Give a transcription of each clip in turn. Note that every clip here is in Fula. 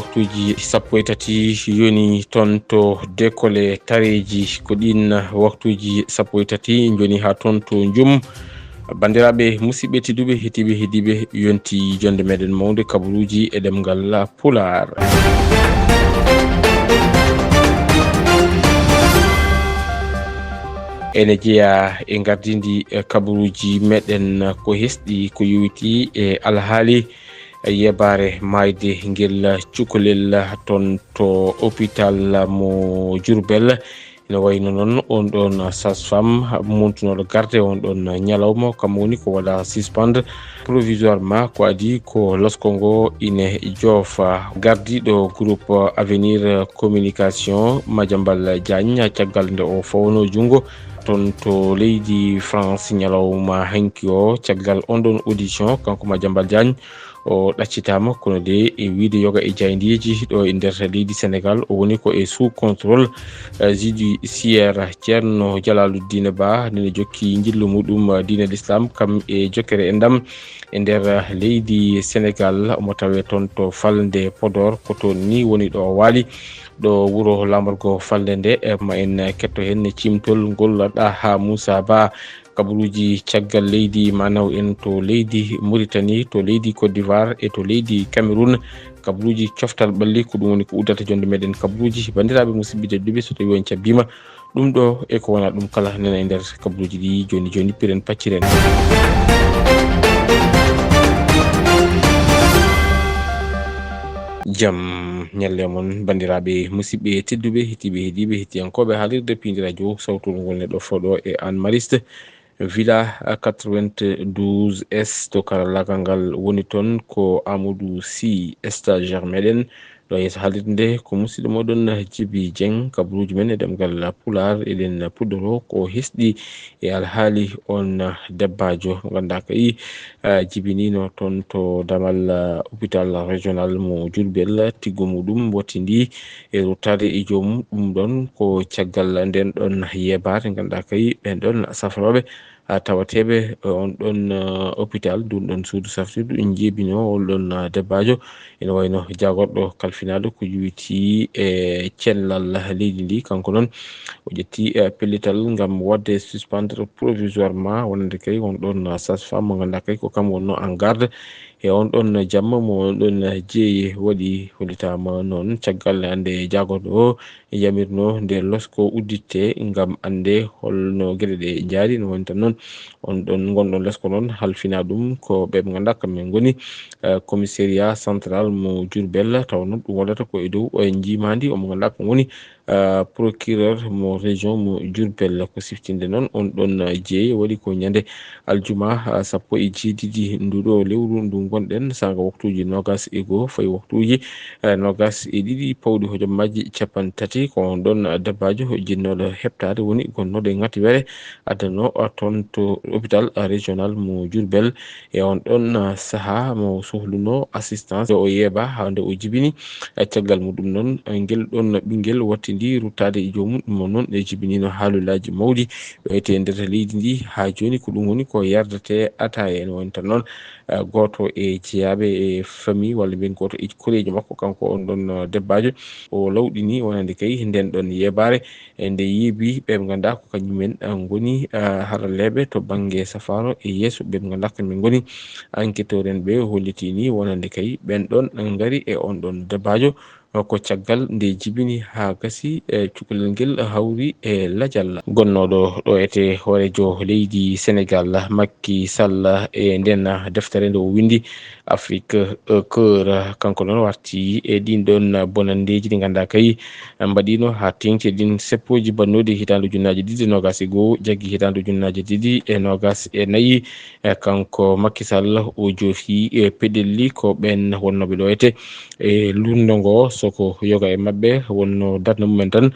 waktuji 13 yoni ton to décollé tareji ko din waktuji 13 joni ha ton to njum bandiraɓe musidɓe tedduɓe hetiɓe hediɓe yonti jonde meɗen mawde kabaruji e ɗemgal pular. ene jeeya e gardidi kabaruji meɗen ko hesɗi ko yowiti e alhaali yebare mayde ngel cukalel ton to hôpital mo Diourbel ene wayno noon on ɗon sage-femme montunoɗo garde on ɗon ñalawma kam woni ko waɗa suspendre provisoirement ko adi ko loskongo ine joofa gardiɗo groupe avenir communication Madiambal Diagne caggal nde o fawno jungo ton to leydi France ñalawma hanki o caggal on ɗon audition kanko Madiambal Diagne o ɗaccitama kono de e wiide yoga e jaydiji ɗo e nder leydi Sénégal o woni ko e sous contrôle judiciaire. Ceerno Jalaluddin Ba nene jokki jillu muɗum diine l'islam kam e jokkere e ndam e nder leydi Sénégal omo tawe toon to falde Podor ko toon ni woni ɗo waali ɗo wuro lamorgo falde nde ma en ketto hen cimtol ngol ɗaha Moussa Ba kabaruji caggal leydi manaw en to leydi Mauritanie to leydi Côte d'Ivoire e to leydi Cameroun kabaruji coftal ɓalli ko ɗum woni ko uddata jonde meɗen kabaruji bandiraɓe musidɓe tedduɓe so tawi on cabbima ɗum ɗo e ko wona ɗum kala nena e nder kabaruji ɗi joni joni piren pacciren. Jam ñalle mon bandiraɓe musidɓe tedduɓe hetiɓe hediɓe hettiyankoɓe haalirde Pindi Radio sawtol ngol neɗɗo foɗo e Hann Mariste villa 92 S to karallagal ngal woni toon ko Amadou Sy stagiaire meɗen ɗo yeeso haalirde nde ko musidɗo moɗon Djiby Dieng kabaruji men e ɗemgal pular eɗen puɗɗoro ko hesɗi e alhaali on debbajo mo ganduɗa kay Djiby ni no toon to damal hôpital régional mo Diourbel tiggo muɗum wattidi e ruttade e joomum ɗum ɗon ko caggal nden ɗon yebare ganduɗa kay ɓen ɗon safroɓe tawateɓe on ɗon hôpital ɗum ɗon suudu saftirdu en jeebino on ɗon debbajo ene wayno jagorɗo kalfinaɗo ko yowiti e cellal leydi ndi kanko noon o ƴetti pellital gam wadde suspendre provisoirement wonande kay on ɗon sage-femme mo ganduɗa kay ko kam wonno en garde e on ɗon jamma mo on ɗon jeeye waɗi hollitama noon caggal ande jagorɗo o yamirno nde losko udditte gam ande holno gueɗe ɗe jaari no woni tan noon on ɗon gonɗon lesko noon halfina ɗum ko ɓe ganduɗa kamɓe goni commissariat central mo Diourbel taw noon ɗum waɗata ko e dow o jimadi omo ganduɗa ko woni procureur mo région mo Diourbel ko siftinde noon on ɗon jeeye waɗi ko ñande aljuma 17 nduɗo lewru ndu gonɗen saga waktuji nogas e goho fayi waktuji nogas e ɗiɗi pawɗi hojommaji 30 ko on ɗon debbajo jinnoɗo heɓtade woni gonnoɗo e ngati were addano toon to hôpital régional mo Diourbel e on ɗon saaha mo sohluno assistance o yeeba hande o jibini caggal muɗum noon ngel ɗon ɓinguel wattidi ruttade e joomum ɗum noon e jibinino haalullaji mawɗi ɗo ete nder leydi ndi ha joni ko ɗum woni ko yardate ataya en woni tan noon goto e jeeyaɓe e famille walla mbiyen goto e koreji makko kanko on ɗon debbajo o lawɗini wonande kay nden ɗon yebare e nde yeebi ɓe ganduɗa ko kañumen goni haralleɓe to banggue safaro e yeeso ɓe ganduɗa kañumen goni enquêteur en ɓe hollitini wonande kay ɓen ɗon gaari e on ɗon debbajo ko caggal nde jibini ha gasi e cukalel ngel hawri e ladial gonnoɗo ɗo ete hoorejo leydi Sénégal Macky Sall e nden deftere nde o windi Afrique cœur kanko noon warti e ɗin ɗon bonandeji ɗi ganduɗa kay mbaɗino ha tengti ɗin seppoji bannude hitande ujunnaje 2021 jaggi hitande ujunnaje 2024 kanko Macky Sall o joofi e peɗelli ko ɓen wonnoɓe ɗo ete e lundogo soko yoga e mabɓe wonno darna mumen tan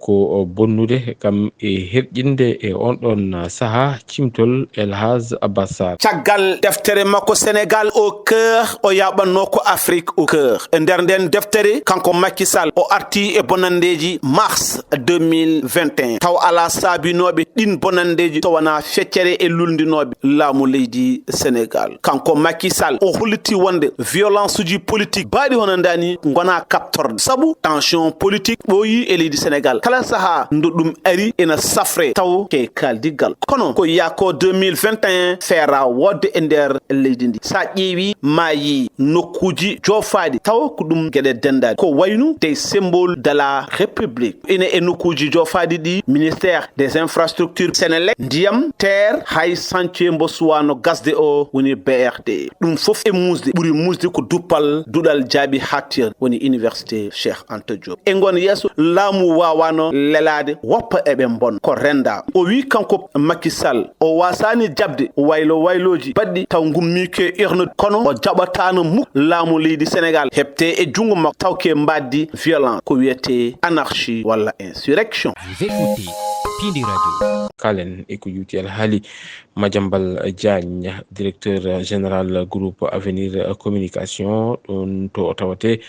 ko bonnude kam e herƴinde e on ɗon saha cimtol Elhaj Abbas Sarr. Caggal deftere makko Sénégal au cœur o yaɓanno ko Afrique au cœur e nder nden deftere kanko Macky Sall o arti e bonandeji mars 2021 taw ala saabinoɓe ɗin bonandeji to wona feccere e luldinoɓe laamu leydi Sénégal. Kanko Macky Sall o holliti wonde violence uji politique baaɗi hono ndani gona kaptorde sabu tension politique ɓooyi e leydi Sénégal kala saha ndu ɗum ari ena safre taw ke kaldigal kono ko yako 2021 feera wodde e nder leydi ndi sa ƴeewi maayi nokkuji jofaɗi taw ko ɗum gueɗe dendaɗi ko waynu des symboles de la république ina e nokkuji jofaɗi ɗi ministère des infrastructures Sénélec ndiyam terre hay chantier mbo suwano gasde o woni BRD ɗum fof e musde ɓuuri musde ko duppal duɗal jaabi hattir woni université Cheikh Anta Diop e gon yeeso laamu wawano lelade woppa eɓe bon ko renda o wi kanko Macky Sall o wasani jabde wayloji badɗi taw gummi ke irnude kono o jaɓatano mukk laamu leydi Sénégal hebte e jungo makko taw ke mbaddi violence ko wiyete anarchie walla insurrection. Vous écoutez Pindi Radio. Kalen e ko yuti alhaali Madiambal Diagne directeur général groupe Avenir Communication ɗon to tawate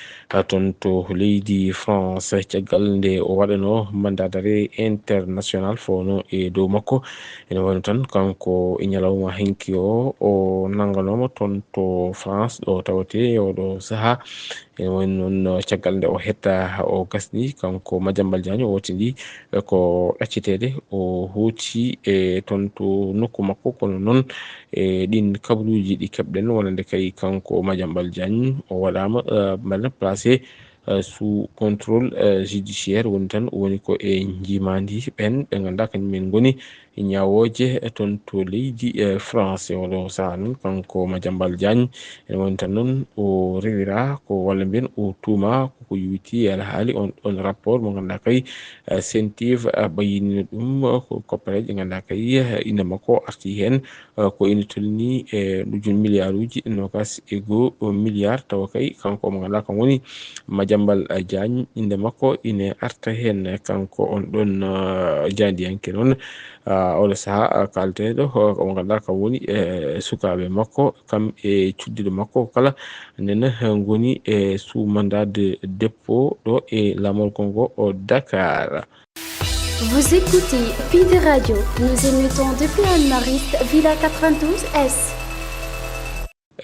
ton to leydi France caggal nde o waɗano mandat d'arrêt international fono e dow makko ene wayno tan kanko e ñalawma henki o nanganoma ton to France ɗo tawate oɗo saaha ene wayno noon caggal nde o hetta o gasni kanko Madiambal Diagne o wotindi ko ɗaccitede o huuti e ton to nokku makko kono noon e ɗin kabaruji ɗi keɓɗen wonande kay kanko Madiambal Diagne o waɗama mbaɗa placé sous contrôle judiciaire woni tan woni ko e jimandi ɓen ɓe ganduɗa kañumen goni ñawoje ton to leydi France oɗo saha noon kanko Madiambal Diagne ene woni tan noon o rewira ko walla mbiyen o tuuma koko yuwiti alhaali on ɗon rapport mo ganduɗa kay sentive ɓayinino ɗum ko koppareje ɗe ganduɗa kay inde makko arti hen ko ina tolni e ɗujun milliard uji nogas e go milliard tawa kay kanko mo ganduɗa kan woni Madiambal Diagne inde makko ine arta hen kanko on ɗon jandiyanke noon oɗo saha kalteɗo mo ganduɗa kam woni sukaɓe makko kam e cuddiɗo makko kala nden goni e sous mandat de dépôt ɗo e lamol kongo au Dakar. Vous écoutez Pindi Radio. Nous émettons depuis Anne-Mariste, Villa 92S.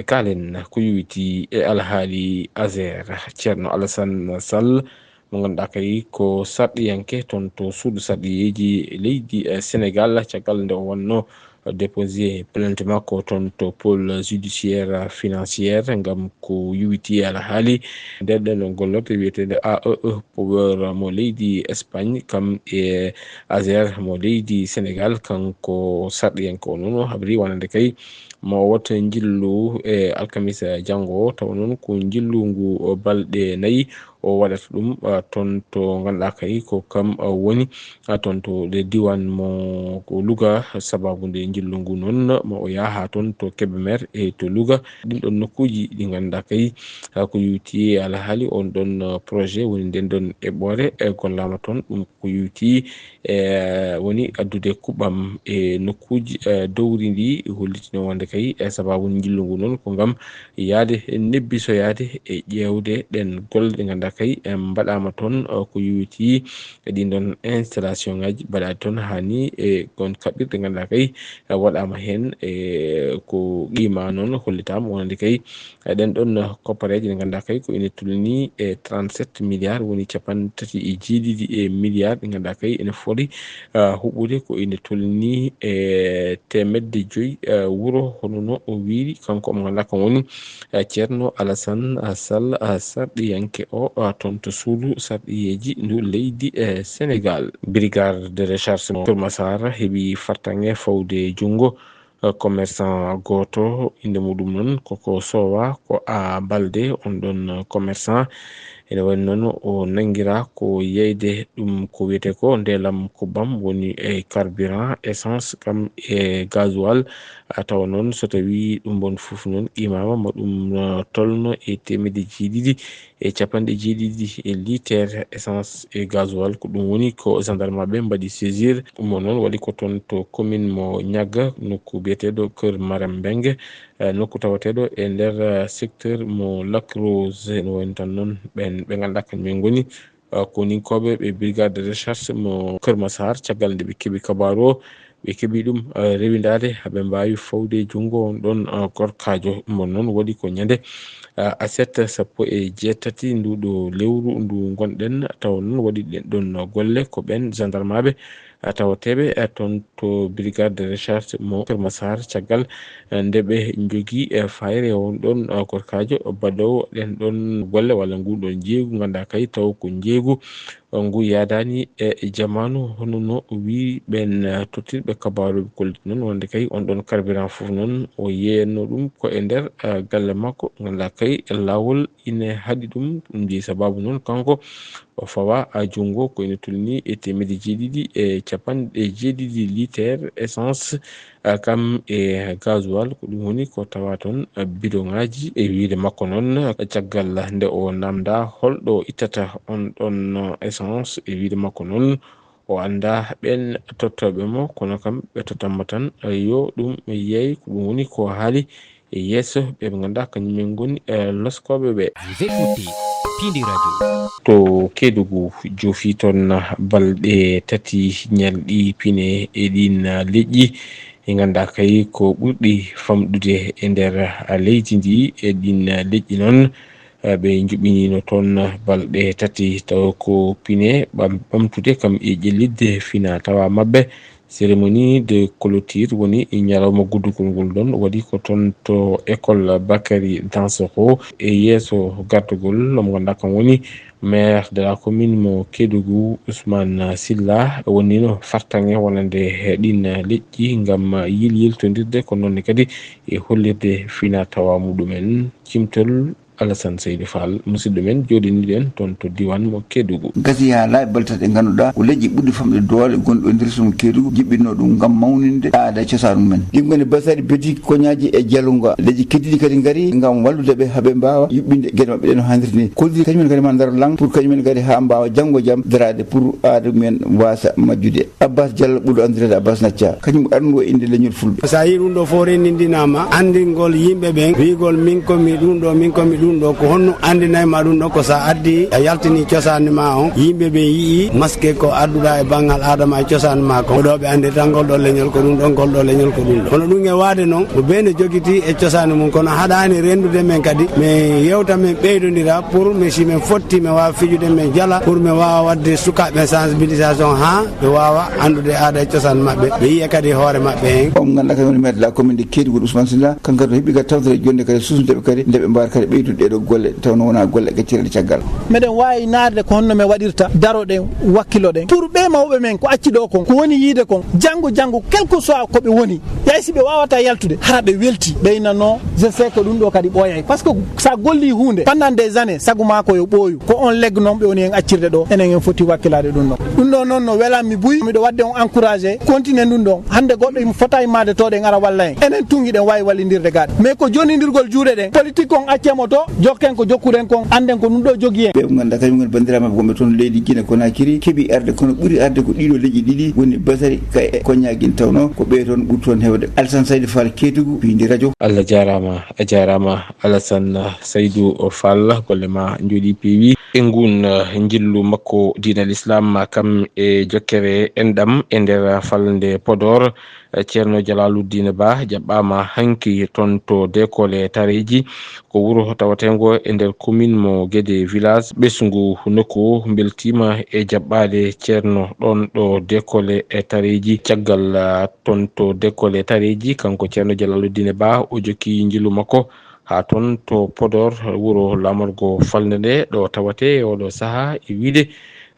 Kalen ko yuwiti e alhaali Azer Ceerno Alassane Sall mo ganduɗa kay ko sarɗiyanke ton to suudu sarɗiyeji leydi Sénégal caggal nde o wonno déposé plainte makko ton to pôle judiciaire financière ngam ko yuwiti alhaali nder ɗen gollorte wiyetede AEE Power mo leydi Espagne kam e Azer mo leydi Sénégal kanko sarɗiyanke o noon habri wonande kay mo wata jillu e alkamisa jango taw noon ko jillu ngu balɗe 4 o waɗata ɗum ton to ganduɗa kay ko kam woni ton to le diwan mo ko Louga sababu nde jillu ngu noon mo o yaha ton to Kébémer e to Louga ɗin ɗon nokkuji ɗi ganduɗa kay ko yuwiti alhaali on ɗon projet woni nden ɗon eɓɓore gollama ton ɗum ko yuwiti woni addude kuɓam e nokkuji dowri ndi hollitino wonde kay sababu jillu ngu noon ko ngam yaade nebbisoyade e ƴewde ɗen golle ɗe ganduɗa kay mbaɗama toon ko yuwiti ɗin ɗon installation ngaji mbaɗaɗi toon hani e gon kaɓirɗe ganduɗa kay waɗama hen ko qima noon hollitama wonande kay ɗen ɗon koppareje ɗe ganduɗa kay ko ina tolni e 37 milliards woni capan tati e jeeɗiɗi e milliards ɗe ganduɗa kay ene foti huɓɓude ko ina tolni e 500 wuro hono no o wiiri kanko mo ganduɗa kan woni Ceerno Alassane Sall sarɗiyanke o ton to suudu sarɗiyeji ndu leydi Sénégal. Brigade de recherche Keur Massar heeɓi fartange fawde jungo commerçant goto inde muɗum noon koko sowa ko a balde on ɗon commerçant ene woni noon o nangira ko yeyde ɗum ko wiyete ko ndelam kubbam woni e carburant essence kam e gasoil tawa noon so tawi ɗum bon fof noon qimama mo ɗum tolno e 200 e capanɗe jeeɗiɗi e litere essence e gasoil ko ɗum woni ko gendarme ɓe mbaɗi saisir mo noon waɗi ko toon to commune mo Ñagga nokku biyeteɗo Kër Marème Mbengue nokku tawateɗo e nder secteur mo Lac Rose no woni tan noon ɓe ganduɗa kañumen goni koninkoɓe ɓe brigade de recherche mo Kër Massar caggal nde ɓe keeɓi kabaru o ɓe keeɓi ɗum rewidade haɓe mbawi fawde jungo on ɗon gorkajo mo noon waɗi ko ñande aset sappo e jeetati nduɗo lewru ndu gonɗen taw noon waɗi ɗen ɗon golle ko ɓen gendarme tawateɓe toon to brigade de recherche mo Kër Massar caggal nde ɓe jogui fayre on ɗon gorkajo baɗowo ɗen ɗon golle walla nguɗon jeeygu ganduɗa kay taw ko jeeygu ngu yadani e jamanu hono no wi ɓen tottirɓe kabaruɓe kolliti noon wonde kay on ɗon carburant foof noon o yeeyno ɗum ko e nder galle makko ganduɗa kay lawol ine haaɗi ɗum ndi sababu noon kanko o fawa jungo ko ene tolni e temedde jeeɗiɗi e capanɗe jeeɗiɗi litere essence kam e gasoil ko ɗum woni ko tawa toon bidon-ngaji e wiide makko noon caggal nde o namda holɗo ittata on ɗon essence e wiide makko noon o anda ɓen tottoɓe mo kono kam ɓe totanmo tan yo ɗum yeey ko ɗum woni ko haali e yeeso ɓe ganduɗa kañumen goni loskoɓe ɓe. Vous écoutez Pindi Radio. To Kédougou joofi toon balɗe tati ñalɗi pine e ɗin leƴƴi e ganduɗa kay ko ɓurɗi famɗude e nder leydi ndi e ɗin leƴƴi noon ɓe juɓinino toon balɗe tati taw ko pine ɓamtude kam e ƴellidde fina tawa mabɓe. Cérémonie de clôture woni ñalawma guddugol ngol ɗon waɗi ko toon to école Bakary Dansokho e yeeso gardugol mo ganduɗa kam woni maire de la commune mo Kédougou Ousmane Silla wonnino fartange wonande ɗin leƴƴi ngam yiltodirde ko noonne kadi e hollirde fina tawa muɗumen cimtol Alassane Seydou Fall musidɗo men joɗiniɗen toon to diwan mo Kédougou. Gasi ha laaɓi baltata ɗe ganduɗa ko leƴƴi ɓurɗi famɗude doole gonɗo e nder sumo Kédougou jiɓɓinno ɗum ngam mawninde aada cosanu men ɗin goni basari beti koñaji e jalunga leƴƴi keddiɗi kadi gaari ngam wallude ɓe haaɓe mbawa yuɓɓinde gueɗe mabɓe ɗen no hannirta ni kollidi kañumen kadi ma daaro lang pour kañumen kadi ha mbawa janggo jaam darade pour aada mumen wasa majjude. Abbas Diallo ɓurɗo andirede Abbas Nacca kañum arnugo inde leñol fulɓe. sa yi ɗum ɗo fo renindinama andingol yimɓe ɓen wigol min komi ɗum ɗo min komi ɗum ɗo ko honno andinayma ɗum ɗo ko sa addi a yaltini cosanni ma on yimɓe ɓe yii masque ko adduɗa e banggal adama e cosan ma ko ɗo ɓe andi tan gol ɗo leñol ko ɗum ɗon gol ɗo leñol ko ɗum ɗo kono ɗum e waade noon ko ɓeende joguiti e cosani mum kono haɗani rendude men kadi min yewta men ɓeydodira pour mi si min fotti mi wawa fijude min jala pour mi wawa wadde sukaɓe sensibilisation ha ɓe wawa andude aada e cosan mabɓe ɓe yiya kadi hoore mabɓe hen on ganduɗa kadi woni maire de la commune de Kédougou Ousmane Silla kanko kadi heeɓi kadi tawtere jonde kadi susdeɓe kadi ndeɓe mbawa kadi ɓeydude ɗeɗo golle tawno wona golle gaccirɗe caggal meɗen wawi naarde ko honno min waɗirta daroɗen wakkiloɗen pour ɓe mawɓe men ko acci ɗo kon ko woni yiide kon janggo quel que soit ko ɓe woni yay si ɓe wawata yaltude hara ɓe welti ɓeynanno je sais que ɗum ɗo kadi ɓooyay par ce que sa golli hunde pendant des années sagu ma ko yo ɓooyu ko on leggo noon ɓe woni en accirde ɗo enen en foti wakkilade ɗum ɗo noon no welanmi buy miɗo wadde on encouragé continue ɗum ɗon hande goɗɗo im fota immade to ɗen ara walla en enen tungiɗen wawi wallidirde gaɗa mais ko jonidirgol juuɗe ɗen politique on accemo to jokken ko jokkuɗen kon anden ko ɗum ɗo jogui en ɓe ganduɗa kañum goni bandiraɓe wonɓe toon leydi Guinée Conakry keeɓi arde kono ɓuuri arde ko ɗiɗo leƴƴi ɗiɗi woni basari ka e koñaguin tawno ko ɓe toon ɓuuri toon hewde Alassane Seydou Fall Kédougou Pindi Radio. Allah jarama a jarama Alassane Seydou Fall golle ma jooɗi peewi e ngun jillu makko diinal islam kam e jokkere enɗam e nder falde Podor ceerno Jalaluddin Ba jaɓɓama hanki toon to décolle tareji ko wuuro tawatengo e nder commune mo Guédé village ɓesgu nokku beltima e jaɓɓade ceerno ɗon ɗo décolle e tareji caggal toon to décolle tareji kanko ceerno Jalaluddin Ba o jokki jillu makko ha toon to Podor wuuro lamorgo falde nde ɗo tawate oɗo saaha e wiide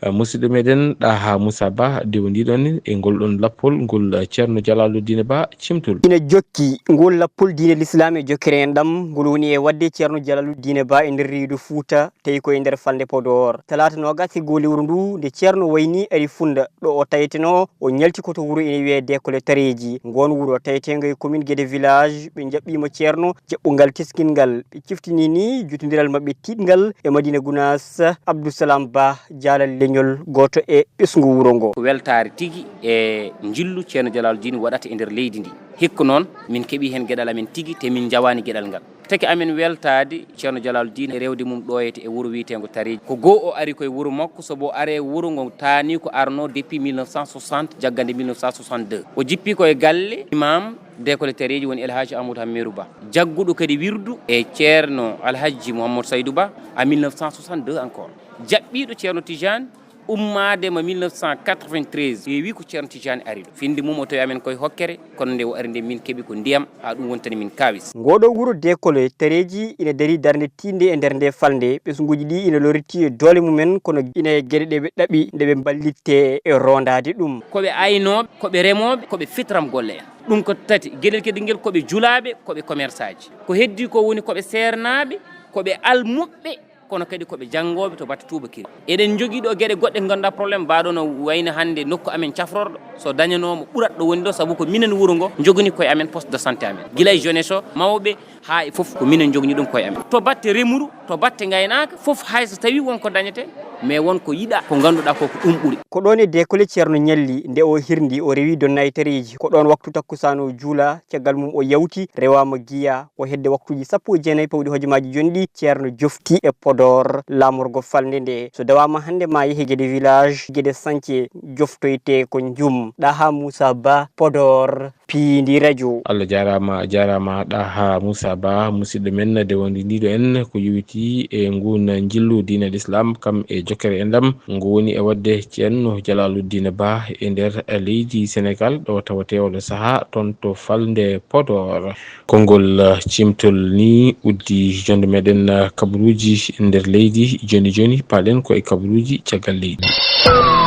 musidɗo meɗen ɗaha Moussa Ba dewdiɗon e ngol ɗon lappol ngol ceerno Jalaluddin Ba cimtol ina jokki ngol lappol diine l'islam e jokkere en ɗam ngol woni e wadde ceerno Jalaluddin Ba e nder riidu Fouta tawi koye nder falde Podor talata nogas e lewru ndu nde ceerno wayni ari funda ɗo o taweteno o ñalti koto wuro ene wiye Dekole Tareji ngon wuro tawetego e commune Guédé village ɓe jaɓɓimo ceerno jaɓɓungal teskingal ɓe ciftini ni jutodiral mabɓe tiɗgal e Madina Gounass Abdousalam Ba jaalal leñol goto e ɓesgu wuro ngo weltare tigi e jillu ceerno Jalaluddin waɗata e nder leydi ndi hikka noon min keeɓi hen gueɗal amen tigi te min jawani gueɗal ngal taki amen weltade ceerno Jalaluddin e rewde mum ɗoyete e wuro wiyetego Tareji ko goo o ari koye wuro makko sobo are wuro ngo taani ko arno depuis 1960 jaggande 1962 o jippi koye galle imam Dekole Tareji woni Elhaji Amadou Hammerou Ba jagguɗo kadi wirdu e ceerno Alhaji Mouhamadou Saydou Ba en 1962 encore jaɓɓiɗo ceerno Tijane ummadema 1993 wi ko ceerno Tijane ari ɗo finde mum o tawi amen koye hokkere kono nde o ari nde min keeɓi ko ndiyam ha ɗum wontani min kawis ngoɗo wuro Dekole Tareji ina dari darde tinde e nder nde falde ɓesguji ɗi ina loriti e doole mumen kono ina gueɗe ɗe ɓe ɗaɓi nde ɓe ballitte e rondade ɗum koɓe aynoɓe koɓe remoɓe koɓe fitram golle en ɗum ko tati gueɗel kadi guel koɓe julaɓe koɓe commerçant ji ko heddi ko woni koɓe sernaɓe koɓe almuɓɓe kono kadi koɓe janggoɓe to batte tubakiri eɗen jogui ɗo gueɗe goɗɗe ganduɗa probléme mbaɗo no wayno hande nokku amen cafrorɗo so dañanomo ɓurat ɗo woni ɗo saabu ko minen wuuro ngo jogani koye amen poste de santé amen guila e jeunesse o mawɓe ha e foof ko minen jogani ɗum koye amen to batte remru to batte gaynaka foof hayso tawi wonko dañete mais wonko yiɗa ko ganduɗa ko ɗum ɓuuri ko ɗon e Dekole ceerno ñalli nde o hirdi o rewi Donna Tareji ko ɗon waktu takkusano juula caggal mum o yawti rewama Guiya o hedde waktuji 19 pawɗi hojomaji jonɗi ceerno jofti e Podor lamorgo falde nde so dawama hande ma yeehe Guédé village Guédé Santhie joftoyte ko Djum ɗaha Moussa Ba Podor Pindi radio Allah jarama ɗaha Moussa Ba musidɗo men dewdiɗo en ko yowiti e ngun jillu diine l'islam kam e jokkere e ndam ngo woni e wadde ceerno Jalaluddin Ba e nder leydi Sénégal ɗo tawate oɗo saaha toon to falde Podor konngol cimtol ni uddi jonde meɗen kabaruji nder leydi joni palen ko e kabaruji caggal leydi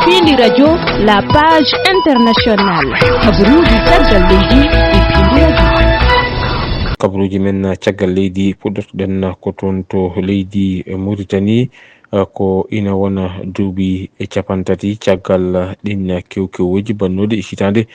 Pindi radio la page internationale kabaruji caggal leydi e Pindi radio kabaruji men caggal leydi puɗɗotoɗen ko toon to leydi Mauritanie ko ina wona duuɓi e capantati caggal ɗin kewkewoji bannude hitande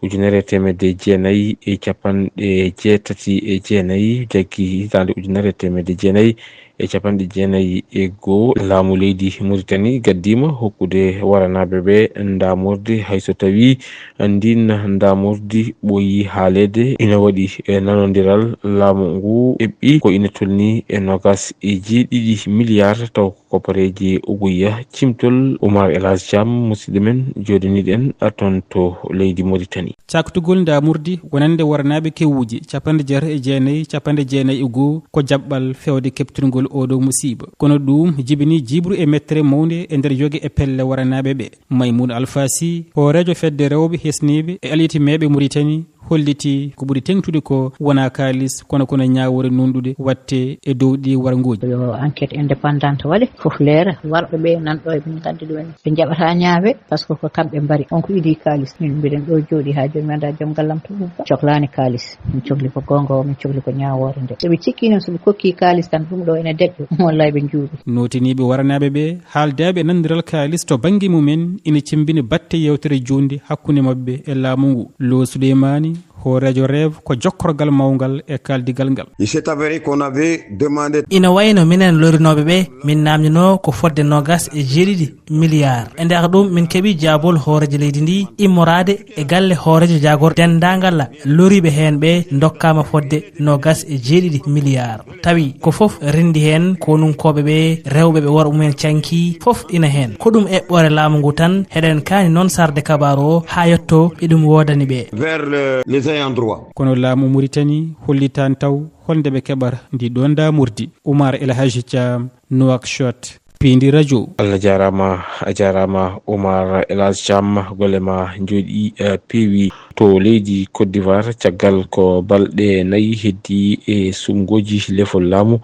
ujunere temedde jeenayyi e capanɗe jeetati e jeenayyi jaggi hitande ujunere temedde jeenayyi e capanɗe jeenayyi e goho laamu leydi Mauritanie gaddima hokkude waranaɓe ɓe ndamorde hayso tawi ndin ndamordi ɓooyi haalede ina waɗi e nanodiral laamu ngu eɓɓi ko ina tolni e 22 milliard taw kopareji uguya cimtol Oumar Elhadji Thiam musidɗo men joɗaniɗen toon to leydi Mauritanie caktugol ndamurdi wonande waranaɓe kewuji capanɗe jeetato e jeenayyi capanɗe jeenayyi e goho ko jaɓɓal fewde keptirgol oɗo musiba kono ɗum jibini jibru e mettere mawde e nder jogue e pelle waranaɓe ɓe Maymouna Alpha Sy o radio fedde rewɓe hesniɓe e alitimeɓe Mauritanie holliti ko ɓuri tengtude ko wona kalis kono ñawore nonɗude watte e dow ɗi wargoji yo enquête indépendante waɗe foof leera warɓe ɓe nanɗo eɓe gaddi ɗumen ɓe jaɓata ñaawe par ce que ko kamɓe mbari on ko idi kalis min mbiɗen ɗo jooɗi ha joni mi anda joom gallam to ɗum cohlani kalis min cohli ko gonga o min cohli ko ñawore nde soɓe cikki noon soɓe kokki kalis tan ɗum ɗo ene deƴƴo wallahi ɓe juuɓi notiniɓe waranaɓe ɓe haaldaɓe nandiral kalis to banggue mumen ina cimbini batte yewtere jondi hakkude mabɓe e laamu ngu Lo Souleymani ko radio rêve ko jokkorgal mawgal e kaldigal ngal. Il s'est avéré qu'on avait demandé ina wayno minen lorinoɓe ɓe min namdino ko fodde nogas e jeeɗiɗi milliard e nder ɗum min keeɓi jaabol hoorejo leydi ndi immorade e galle hoorejo jagor dendagal loriɓe hen ɓe dokkama fodde nogas e jeeɗiɗi milliard tawi ko foof rendi hen konunkoɓe ɓe rewɓe ɓe worɓe mumen canki foof ina hen ko ɗum eɓɓore laamu ngu tan heɗen kani noon sarde kabaru o ha yetto ɓeɗum wodani ɓe vers les ayants droit kono laamu Mauritanie hollitan taw holde ɓe keɓar ndi ɗon ndamurdi Oumar Elhadji Thiam Nouakchott Pindi radio Allah jarama Oumar Elhadji Thiam gollema jooɗi peewi to leydi Côte d'Ivoire caggal ko balɗe 4 heddi e sumgoji lefol laamu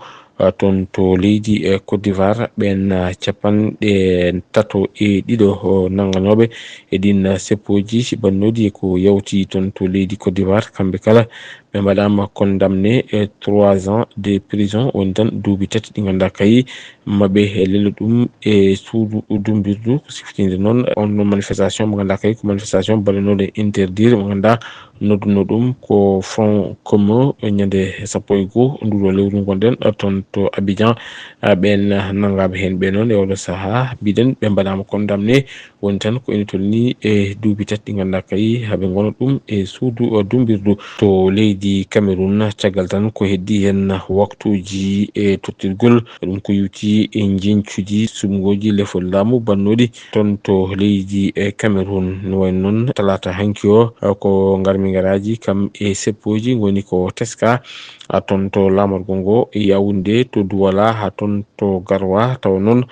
ton to leydi Côte d'Ivoire ɓen capanɗe tato e ɗiɗo nanganoɓe e ɗin seppoji bannodi ko yawti ton to leydi Côte d'Ivoire kamɓe kala ɓe mbaɗama condamné 3 ans de prison woni tan duuɓi tati ɗi ganduɗa kayi maɓe e lelo ɗum e suudu dumbirdu siftinde noon on manifestation mo ganduɗa kayi ko manifestation ballanode interdire mo ganduɗa nodduno ɗum ko front commun ñande 11 nduɗo lewru gonɗen ton to Abidjan ɓen nangaɓe hen ɓe noon e oɗo saaha mbiɗen ɓe mbaɗama condamné woni tan ko ene tolni e duuɓi tati ɗi ganduɗa kayi haaɓe gona ɗum e suudu dumbirdu to leydi Cameroun caggal tan ko heddi hen waktuji e tottirgol ɗum ko yuti e jencuji sumgoji lefol laamu bannodi ton to leydi Cameroun no wayno noon talata hanki o ko garmi garaji kam e seppoji goni ko teska ton to lamorgo ngo Yaoundé to Douala ha ton to Garoua taw noon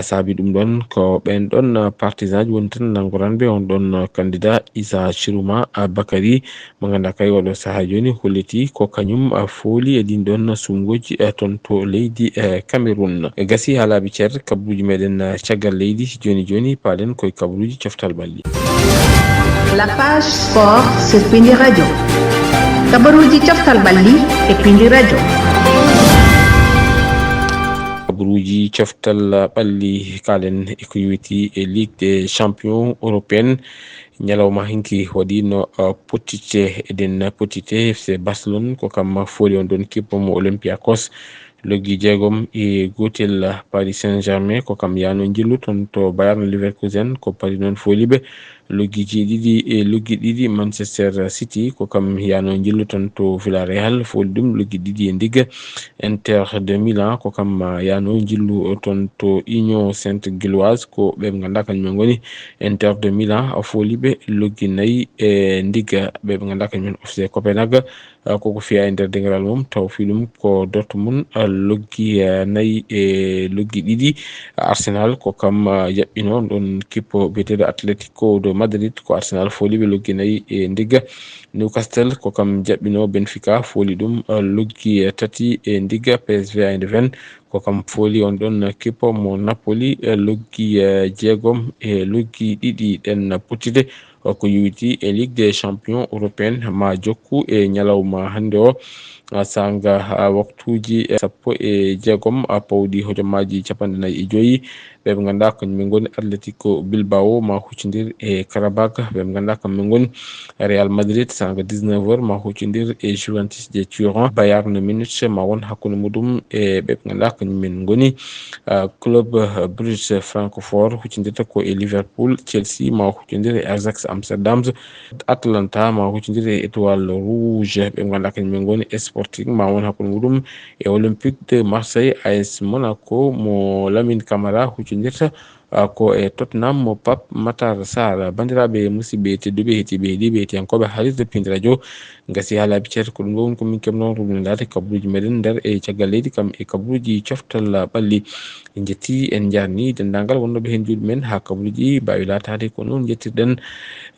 saabi ɗum ɗon ko ɓen ɗon partisan ji woni tan nangoranɓe on ɗon candidat Issa Chiruma Bakary mo ganduɗa kay oɗo saaha joni holliti ko kañum fooli e ɗin ɗon sumgoji ton to leydi Cameroun gasi ha laaɓi ceer kabaruji meɗen caggal leydi joni paɗen koye kabaruji coftal ɓalli. La page sport sur Pindi Radio. Kabaruji coftal ɓalli e Pindi Radio. kabaruji coftal ɓalli kalen e ko yowiti e Ligue des champions européenne ñalawma hinki waɗino potite eɗen potite FC Barcelone ko kam fooli on ɗon kippomo Olympiakos loggi jeegom e gotel Paris Saint-Germain ko kam yano jillu ton to Bayern Leverkusen ko Paris noon fooliɓe loggiji ɗiɗi e loggi ɗiɗi Manchester City ko kam yano jillu ton to Villarreal fooli ɗum loggi ɗiɗi e ndigga Inter de Milan ko kam yano jillu ton to Union Sainte-Gilloise ko ɓe ganduɗa kañumen goni Inter de Milan fooliɓe loggi nayyi e ndigga ɓe ganduɗa kañumen FC Copenhague koko fiya e nder dengal mum taw fi ɗum ko Dortmund loggi nayyi e loggi ɗiɗi Arsenal ko kam yaɓɓino ɗon kippo biyeteɗo Atlético de Madrid ko Arsenal fooliɓe loggi nayyi e ndigga Newcastle ko kam jaɓɓino Benfica fooli ɗum loggi tati e ndigga PSV Eindhoven ko kam fooli on ɗon kippo mo Napoli loggi jeegom e loggi ɗiɗi ɗen potide ko yowiti e Ligue des champions européenne ma jokku e ñalawma hande o sanga waktuji 16 pawɗi hojommaji 45 ɓe ganduɗa kañumen goni Atlético Bilbao ma huccodir e Karabakh ɓe ganduɗa kañumen goni Real Madrid sanga 19h ma huccodir e Juventus de Turin Bayern Munich ma won hakkude muɗum e ɓe ganduɗa kañumen goni Club Brugge Francfort huccodirta ko e Liverpool Chelsea ma huccodir e Ajax Amsterdam Atlanta ma huccodir e Étoile Rouge ɓe ganduɗa kañumen goni Sporting ma won hakkude muɗum e Olympique de Marseille AS Monaco mo Lamine Camara huccodirta ko e Tottenham mo Pape Matar Sarr bandiraɓe musidɓe tedduɓe heetiɓe heeɗiɓe heetiyankoɓe haalirde Pindi Radio gasi ha laabi ceer ko ɗum ɗon komin kebno rubnidade kabaruji meɗen nder e caggal leydi kam e kabaruji coftal ɓalli en jetti en jarni dendagal wonnoɓe hen juuɗe men ha kabaruji mbawi latade ko noon jettirɗen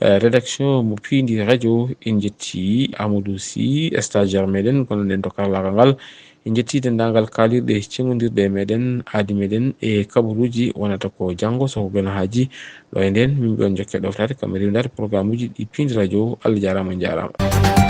rédaction mo Pindi Radio en jetti Amadou Sy stagiaire meɗen gonɗen to karallagal ngal en jetti dendagal kalirɗe cengodirɗe meɗen aadi meɗen e kabaruji wonata ko janggo soko gona haaji ɗo e nden min ɓe on jokke ɗoftade kam rewdade programme uji ɗi Pindi Radio Allah jarama on jarama.